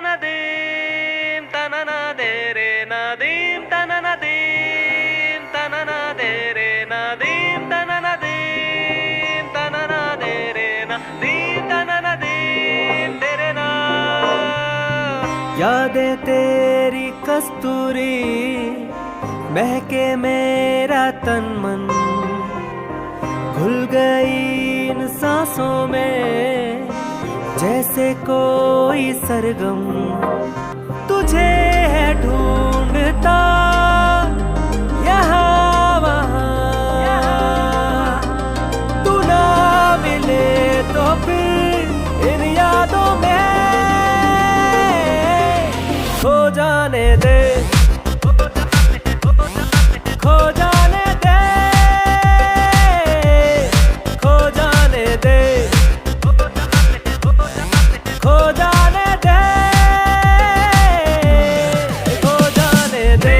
tananadim tananadere nadim tananadim tananadere nadim tananadim tananadere nadim tananadim tere na यादें तेरी कस्तूरी महके मेरा तन मन घुल गई इन सांसों में जैसे कोई सरगम तुझे है ढूंढता यहाँ वहाँ तू ना मिले तो फिर इन यादों में खो जाने दे खो जाने दे खो जाने दे खो जाने दे खो जाने दे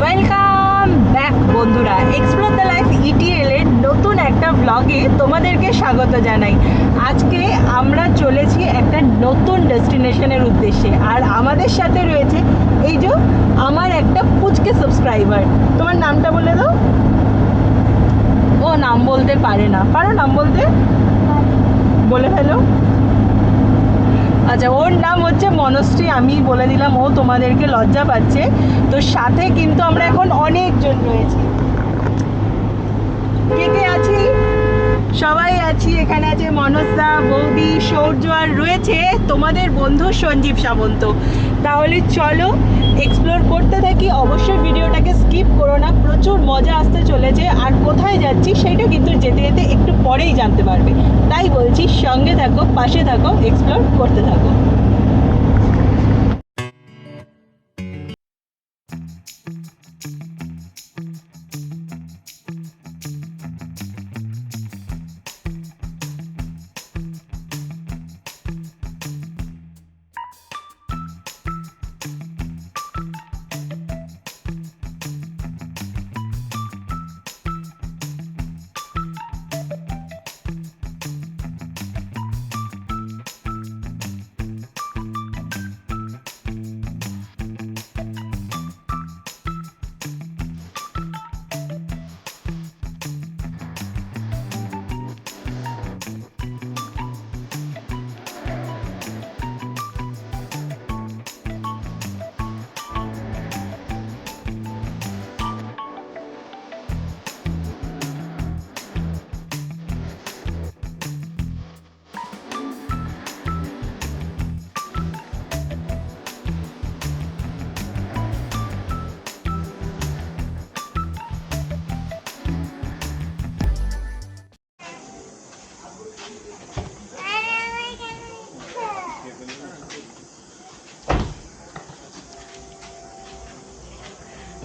ওয়েলকাম ব্যাক বন্ধুরা, এক্সপ্লোর দ্য লাইফ ইটিএল এর নতুন একটা ব্লগে তোমাদেরকে স্বাগত জানাই। আজকে আমরা চলেছি একটা নতুন ডেস্টিনেশনের উদ্দেশ্যে, আর আমাদের সাথে রয়েছে এই যে আমার একটা পুচকে সাবস্ক্রাইবার। তোমার নামটা বলে দাও। ও নাম বলতে পারে না, পারো নাম বলতে? বলে ফেলো। আচ্ছা, ওর নাম হচ্ছে মনশ্রী। আমি বলে দিলাম, ও তোমাদেরকে লজ্জা পাচ্ছে। তো সাথে কিন্তু আমরা এখন অনেকজন রয়েছি। কে কে আছি? সবাই আছি। এখানে আছে মনসদা, বৌদি, সৌর্য, আর রয়েছে তোমাদের বন্ধু সঞ্জীব সামন্ত। তাহলে চলো এক্সপ্লোর করতে থাকি। অবশ্যই ভিডিওটাকে স্কিপ করো না, প্রচুর মজা আসতে চলেছে। আর কোথায় যাচ্ছি সেটা কিন্তু যেতে যেতে একটু পরেই জানতে পারবে। তাই বলছি, সঙ্গে থাকো, পাশে থাকো, এক্সপ্লোর করতে থাকো।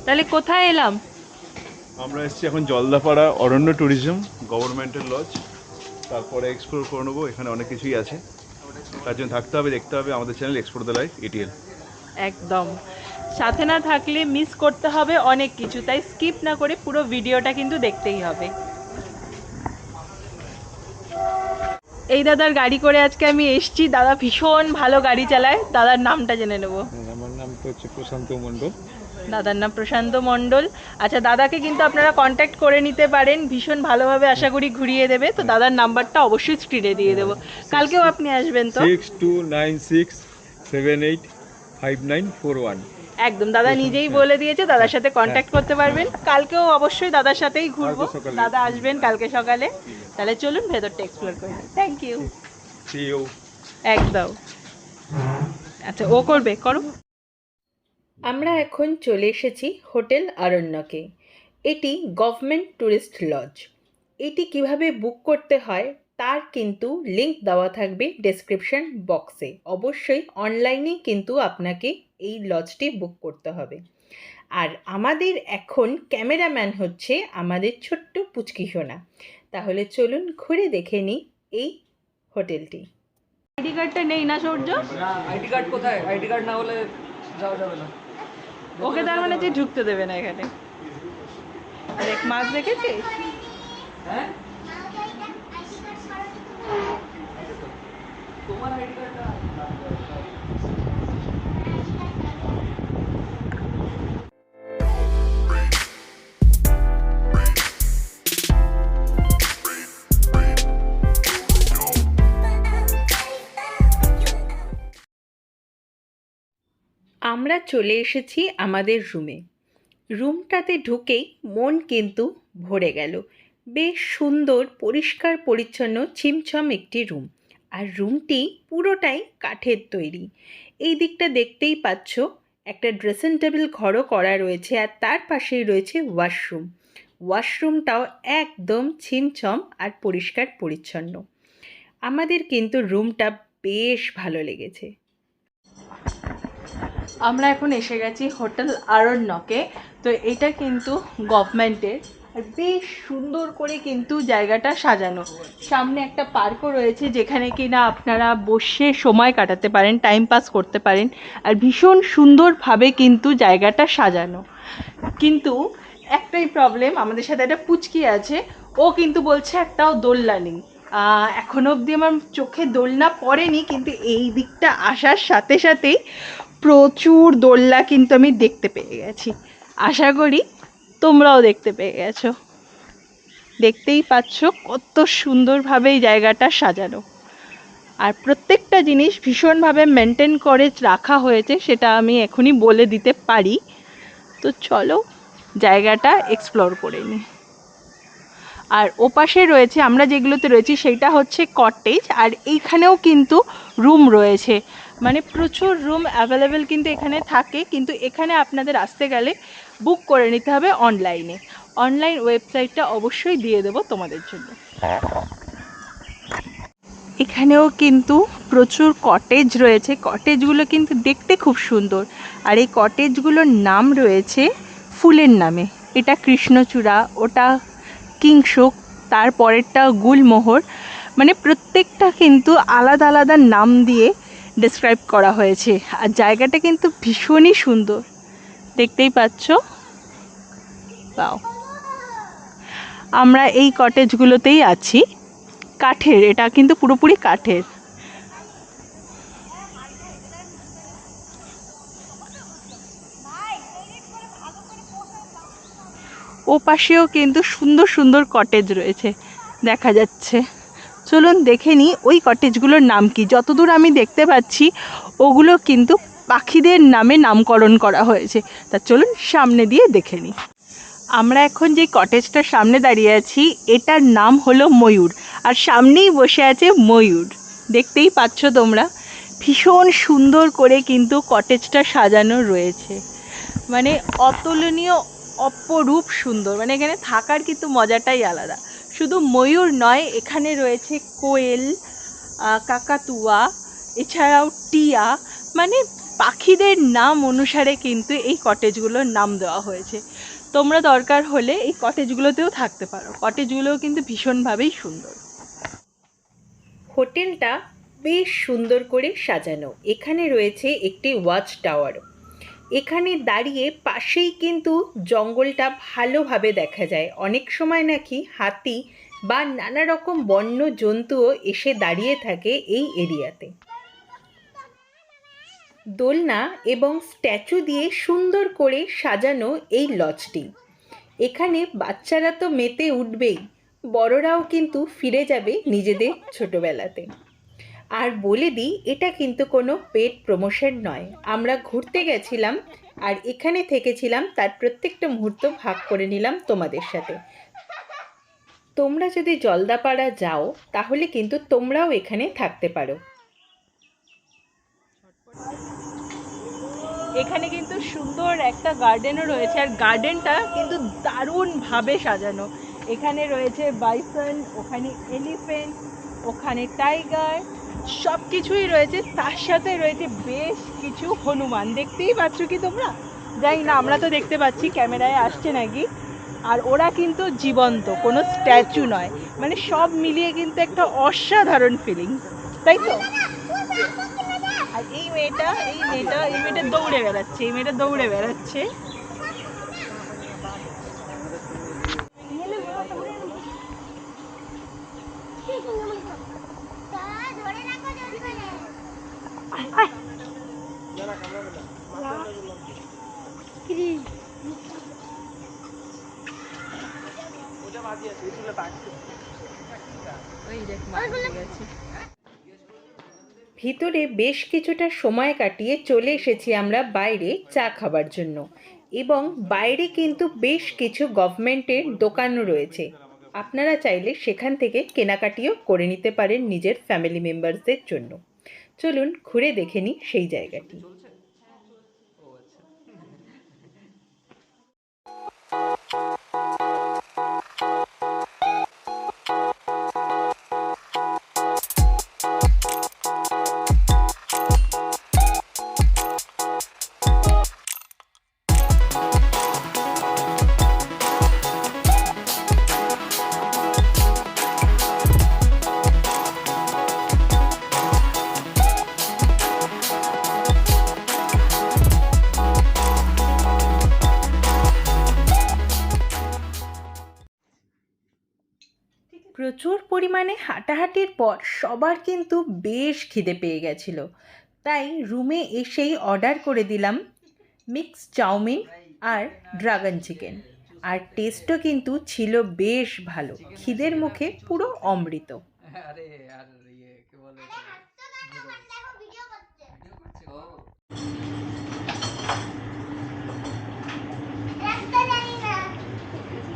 তাহলে কোথায় এলাম? আমরা এসেছি এখন জলদাপাড়া অরণ্য ট্যুরিজম গভর্নমেন্টের লজ। তারপরে এক্সপ্লোর করে নেবো, এখানে অনেক কিছুই আছে। তার জন্য থাকতে হবে, দেখতে হবে আমাদের channel explore the life ETL. একদম সাথে না থাকলে মিস করতে হবে অনেক কিছু, তাই স্কিপ না করে পুরো ভিডিওটা কিন্তু দেখতেই হবে। এই দাদার গাড়ি করে আজকে আমি এসেছি। দাদা ভীষণ ভালো গাড়ি চালায়। দাদার নামটা জেনে নেব। আমার নাম তো হচ্ছে প্রশান্ত মণ্ডল। দাদার নাম প্রশান্ত মণ্ডল। আচ্ছা, দাদাকে কিন্তু আপনারা কন্ট্যাক্ট করে নিতে পারেন, ভীষণ ভালোভাবে আশা করি ঘুরিয়ে দেবে। তো দাদার নাম্বারটা অবশ্যই স্ক্রিনে দিয়ে দেবো। কালকেও আপনি আসবেন তো? 6296785941। একদম দাদা নিজেই বলে দিয়েছে, দাদার সাথে কন্ট্যাক্ট করতে পারবেন। কালকেও অবশ্যই দাদার সাথেই ঘুরবো। দাদা আসবেন কালকে সকালে। তাহলে চলুন ভেতরটা এক্সপ্লোর করি। Thank you. একদম। আচ্ছা, ও করবে, করো। আমরা এখন চলে এসেছি হোটেল আরণ্যকে। এটি গভর্নমেন্ট ট্যুরিস্ট লজ। এটি কিভাবে বুক করতে হয় তার কিন্তু লিংক দেওয়া থাকবে ডেসক্রিপশন বক্সে। অবশ্যই অনলাইনেই কিন্তু আপনাকে এই লজটি বুক করতে হবে। আর আমাদের এখন ক্যামেরাম্যান হচ্ছে আমাদের ছোট্ট পুচকি সোনা। তাহলে চলুন ঘুরে দেখে নিই এই হোটেলটি। আইডি কার্ডটা নেই না সূর্য? না, আইডি কার্ড কোথায়? আইডি কার্ড না হলে যাওয়া যাবে না। ওকে তার মানে যে ঢুকতে দেবে না এখানে। আর এক মাছ দেখেছিস? হ্যাঁ? তোমার আইডি কার্ডটা আমরা চলে এসেছি আমাদের রুমে। রুমটাতে ঢুকেই মন কিন্তু ভরে গেল। বেশ সুন্দর, পরিষ্কার পরিচ্ছন্ন, ছিমছম একটি রুম। আর রুমটি পুরোটাই কাঠের তৈরি। এই দিকটা দেখতেই পাচ্ছ, একটা ড্রেসিং টেবিল ঘরও করা রয়েছে, আর তার পাশেই রয়েছে ওয়াশরুম। ওয়াশরুমটাও একদম ছিমছম আর পরিষ্কার পরিচ্ছন্ন। আমাদের কিন্তু রুমটা বেশ ভালো লেগেছে। আমরা এখন এসে গেছি হোটেল আরণ্যকে। তো এটা কিন্তু গভর্নমেন্টের, আর বেশ সুন্দর করে কিন্তু জায়গাটা সাজানো। সামনে একটা পার্কও রয়েছে যেখানে কিনা আপনারা বসে সময় কাটাতে পারেন, টাইম পাস করতে পারেন। আর ভীষণ সুন্দরভাবে কিন্তু জায়গাটা সাজানো। কিন্তু একটাই প্রবলেম, আমাদের সাথে একটা পুচকি আছে, ও কিন্তু বলছে একটাও দোলনা নেই। এখনো অবধি আমার চোখে দোলনা পড়েনি, কিন্তু এই দিকটা আসার সাথে সাথেই প্রচুর দোলনা কিন্তু আমি দেখতে পেয়ে গেছি। আশা করি তোমরাও দেখতে পেয়ে গেছো। দেখতেই পাচ্ছ কত সুন্দরভাবে এই জায়গাটা সাজানো, আর প্রত্যেকটা জিনিস ভীষণভাবে মেনটেন করে রাখা হয়েছে, সেটা আমি এখনই বলে দিতে পারি। তো চলো জায়গাটা এক্সপ্লোর করে নিই। আর ওপাশে রয়েছে, আমরা যেগুলোতে রয়েছি সেইটা হচ্ছে কটেজ, আর এইখানেও কিন্তু রুম রয়েছে। মানে প্রচুর রুম অ্যাভেলেবেল কিন্তু এখানে থাকে, কিন্তু এখানে আপনাদের আসতে গেলে বুক করে নিতে হবে অনলাইনে। অনলাইন ওয়েবসাইটটা অবশ্যই দিয়ে দেবো তোমাদের জন্য। এখানেও কিন্তু প্রচুর কটেজ রয়েছে। কটেজগুলো কিন্তু দেখতে খুব সুন্দর, আর এই কটেজগুলোর নাম রয়েছে ফুলের নামে। এটা কৃষ্ণচূড়া, ওটা কিংশুক, তারপরেরটা গুলমোহর। মানে প্রত্যেকটা কিন্তু আলাদা আলাদা নাম দিয়ে ডেসক্রাইব করা হয়েছে, আর জায়গাটা কিন্তু ভীষণই সুন্দর, দেখতেই পাচ্ছ। বাও, আমরা এই কটেজগুলোতেই আছি। কাঠের, এটা কিন্তু পুরোপুরি কাঠের। ও পাশেও কিন্তু সুন্দর সুন্দর কটেজ রয়েছে, দেখা যাচ্ছে। চলুন দেখে নিই ওই কটেজগুলোর নাম কি। যতদূর আমি দেখতে পাচ্ছি ওগুলো কিন্তু পাখিদের নামে নামকরণ করা হয়েছে। তা চলুন সামনে দিয়ে দেখে নিই। আমরা এখন যে কটেজটার সামনে দাঁড়িয়ে আছি, এটার নাম হলো ময়ূর, আর সামনেই বসে আছে ময়ূর। দেখতেই পাচ্ছ তোমরা, ভীষণ সুন্দর করে কিন্তু কটেজটা সাজানো রয়েছে। মানে অতুলনীয়, অপরূপ সুন্দর। মানে এখানে থাকার কিন্তু মজাটাই আলাদা। শুধু ময়ূর নয়, এখানে রয়েছে কোয়েল, কাকাতুয়া, এছাড়াও টিয়া। মানে পাখিদের নাম অনুসারে কিন্তু এই কটেজগুলোর নাম দেওয়া হয়েছে। তোমরা দরকার হলে এই কটেজগুলোতেও থাকতে পারো। কটেজগুলোও কিন্তু ভীষণভাবেই সুন্দর। হোটেলটা বেশ সুন্দর করে সাজানো। এখানে রয়েছে একটি ওয়াচ টাওয়ারও। এখানে দাঁড়িয়ে পাশেই কিন্তু জঙ্গলটা ভালোভাবে দেখা যায়। অনেক সময় নাকি হাতি বা নানা রকম বন্য জন্তুও এসে দাঁড়িয়ে থাকে এই এরিয়াতে। দোলনা এবং স্ট্যাচু দিয়ে সুন্দর করে সাজানো এই লজটি। এখানে বাচ্চারা তো মেতে উঠবেই, বড়রাও কিন্তু ফিরে যাবে নিজেদের ছোটবেলাতে। আর বলে দিই, এটা কিন্তু কোনো পেড প্রমোশন নয়। আমরা ঘুরতে গেছিলাম আর এখানে থেকেছিলাম, তার প্রত্যেকটা মুহূর্ত ভাগ করে নিলাম তোমাদের সাথে। তোমরা যদি জলদাপাড়া যাও তাহলে কিন্তু তোমরাও এখানে থাকতে পারো। এখানে কিন্তু সুন্দর একটা গার্ডেনও রয়েছে, আর গার্ডেনটা কিন্তু দারুণভাবে সাজানো। এখানে রয়েছে বাইসন, ওখানে এলিফ্যান্ট, ওখানে টাইগার, সব কিছুই রয়েছে। তার সাথে রয়েছে বেশ কিছু হনুমান। দেখতেই পাচ্ছ কি তোমরা? জানি না, আমরা তো দেখতে পাচ্ছি, ক্যামেরায় আসছে নাকি। আর ওরা কিন্তু জীবন্ত, কোনো স্ট্যাচু নয়, মানে সব মিলিয়ে কিন্তু একটা অসাধারণ ফিলিংস, তাই তো? আর এই মেয়েটা দৌড়ে বেড়াচ্ছে। ভিতরে বেশ কিছুটা সময় কাটিয়ে চলে এসেছি আমরা বাইরে চা খাবার জন্য, এবং বাইরে কিন্তু বেশ কিছু গভর্নমেন্টের দোকানও রয়েছে। আপনারা চাইলে সেখান থেকে কেনাকাটিও করে নিতে পারেন নিজের ফ্যামিলি মেম্বারসদের জন্য। চলুন ঘুরে দেখে নিই সেই জায়গাটি। প্রচুর পরিমাণে হাঁটাহাঁটির পর সবার কিন্তু বেশ খিদে পেয়ে গেছিল, তাই রুমে এসেই অর্ডার করে দিলাম মিক্স চাউমিন আর ড্রাগন চিকেন। আর টেস্টও কিন্তু ছিল বেশ ভালো, খিদের মুখে পুরো অমৃত।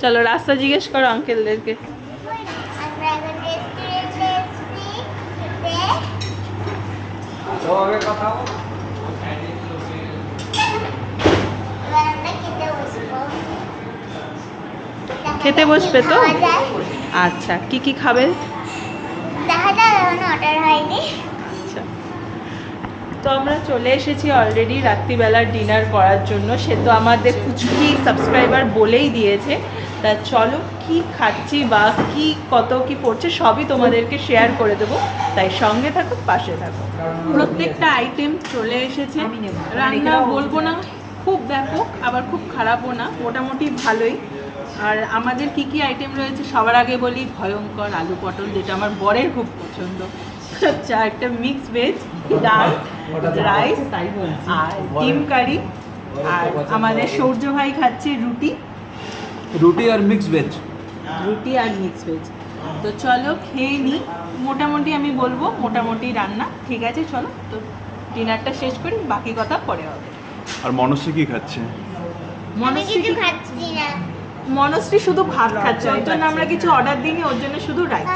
চলো রাস্তা জিজ্ঞেস করো আঙ্কেলদেরকে। খেতে বসবে তো? আচ্ছা, কি কি খাবে? আচ্ছা, তো আমরা চলে এসেছি অলরেডি রাত্রিবেলার ডিনার করার জন্য। সে তো আমাদের কুচকি সাবস্ক্রাইবার বলেই দিয়েছে। তা চলো কি খাচ্ছি বা কি কত কি পড়ছে সবই তোমাদেরকে শেয়ার করে দেবো, তাই সঙ্গে থাকো, পাশে থাকো। প্রত্যেকটা আইটেম চলে এসেছে। রান্না বলবো না খুব ব্যাপক, আবার খুব খারাপও না, মোটামুটি ভালোই। আর আমাদের কি কি আইটেম রয়েছে সবার আগে বলি, ভয়ঙ্কর আলু পটল, যেটা আমার বরের খুব পছন্দ। আচ্ছা, একটা মিক্স ভেজ, ডাল, রাইস আর ডিম কারি। আর আমাদের সূর্য ভাই খাচ্ছে রুটি আর মিক্স ভেজ। তো চলো খেয়ে নিই। মোটামুটি আমি বলবো মোটামুটি রান্না ঠিক আছে। চলো তো ডিনারটা শেষ করি, বাকি কথা পরে হবে। আর মনশ্রী কি খাচ্ছে? মনশ্রী শুধু ভাত খাচ্ছে, ওই জন্য আমরা কিছু অর্ডার দিইনি, ওর জন্য শুধু রাইস।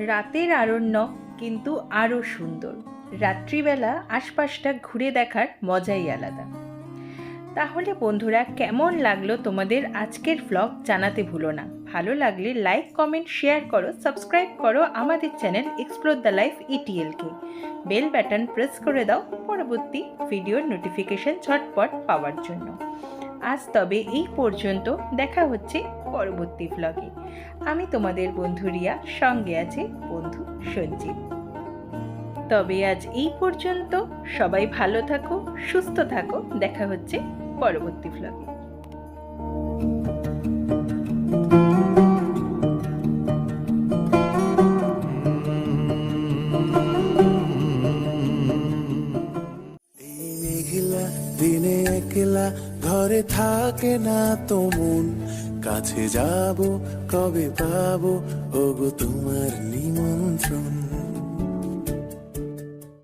রাতের আরণ্যক কিন্তু আরও সুন্দর। রাত্রিবেলা আশপাশটা ঘুরে দেখার মজাই আলাদা। তাহলে বন্ধুরা, কেমন লাগলো তোমাদের আজকের ব্লগ জানাতে ভুলো না। ভালো লাগলে লাইক, কমেন্ট, শেয়ার করো, সাবস্ক্রাইব করো আমাদের চ্যানেল এক্সপ্লোর দ্য লাইফ ইটিএলকে। বেল বাটন প্রেস করে দাও পরবর্তী ভিডিওর নোটিফিকেশন ঝটপট পাওয়ার জন্য। আজ তবে এই পর্যন্ত, দেখা হচ্ছে পরবর্তী ব্লগে। আমি তোমাদের বন্ধু রিয়া, সঙ্গে আছে বন্ধু সঞ্জিত। তবে আজ এই পর্যন্ত, সবাই ভালো থাকো, সুস্থ থাকো, দেখা হচ্ছে পরবর্তী ব্লগে। দিনে একলা ঘরে থাকে না তো মন, কাছে যাব কবে পাবো ওগো তোমার নিমন্ত্রণ।